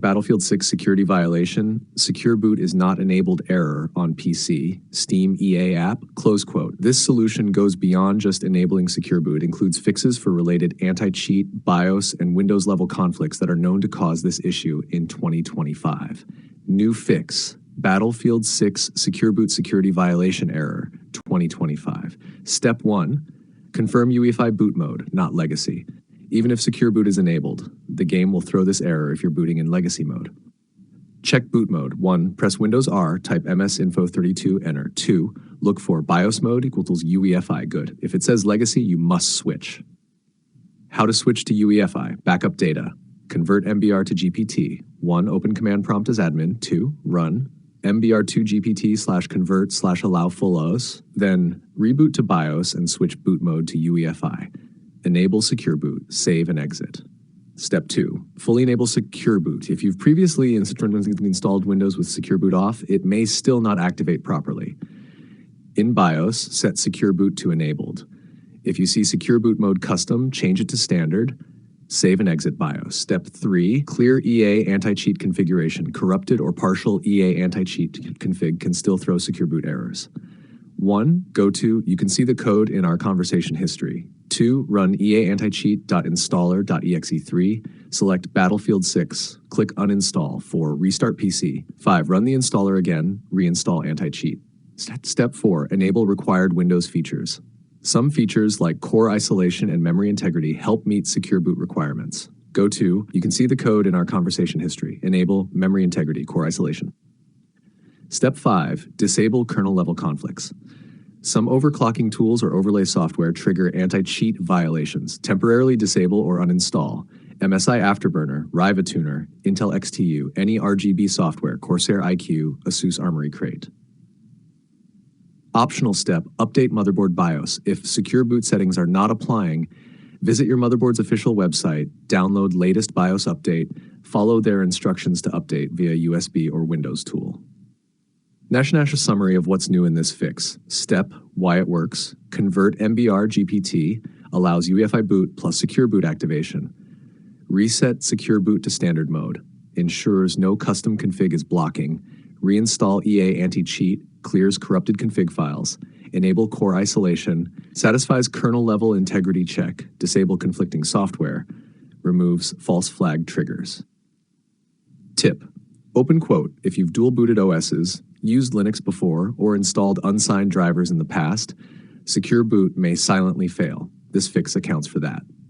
Battlefield 6 security violation, secure boot is not enabled error on PC, Steam EA app, close quote. This solution goes beyond just enabling secure boot, includes fixes for related anti-cheat, BIOS, and Windows level conflicts that are known to cause this issue in 2025. New fix, Battlefield 6 secure boot security violation error, 2025. Step 1, confirm UEFI boot mode, not legacy. Even if secure boot is enabled, the game will throw this error if you're booting in legacy mode. Check boot mode. 1. Press Windows R, type msinfo32, enter. 2. Look for BIOS mode equals UEFI, good. If it says legacy, you must switch. How to switch to UEFI. Backup data. Convert MBR to GPT. 1. Open command prompt as admin. 2. Run mbr2gpt/convert/allow full OS. Then reboot to BIOS and switch boot mode to UEFI. Enable secure boot, save and exit. Step 2, fully enable secure boot. If you've previously installed Windows with secure boot off, it may still not activate properly. In BIOS, set secure boot to enabled. If you see secure boot mode custom, change it to standard. Save and exit BIOS. Step 3, clear EA anti-cheat configuration. Corrupted or partial EA anti-cheat config can still throw secure boot errors. 1, you can see the code in our conversation history. 2, run eaanticheat.installer.exe3, select Battlefield 6, click uninstall for restart PC. 5, run the installer again, reinstall anti-cheat. Step 4, enable required Windows features. Some features like core isolation and memory integrity help meet secure boot requirements. You can see the code in our conversation history. Enable memory integrity, core isolation. Step 5, disable kernel level conflicts. Some overclocking tools or overlay software trigger anti-cheat violations. Temporarily disable or uninstall MSI Afterburner, Riva Tuner, Intel XTU, any RGB software, Corsair iCUE, ASUS Armory Crate. Optional step, update motherboard BIOS. If secure boot settings are not applying, visit your motherboard's official website, download latest BIOS update, follow their instructions to update via USB or Windows tool. Nash summary of what's new in this fix. Step, why it works. Convert MBR GPT, allows UEFI boot plus secure boot activation. Reset secure boot to standard mode. Ensures no custom config is blocking. Reinstall EA anti-cheat, clears corrupted config files. Enable core isolation. Satisfies kernel level integrity check. Disable conflicting software. Removes false flag triggers. Tip. Open quote, if you've dual booted OSs, used Linux before, or installed unsigned drivers in the past, secure boot may silently fail. This fix accounts for that.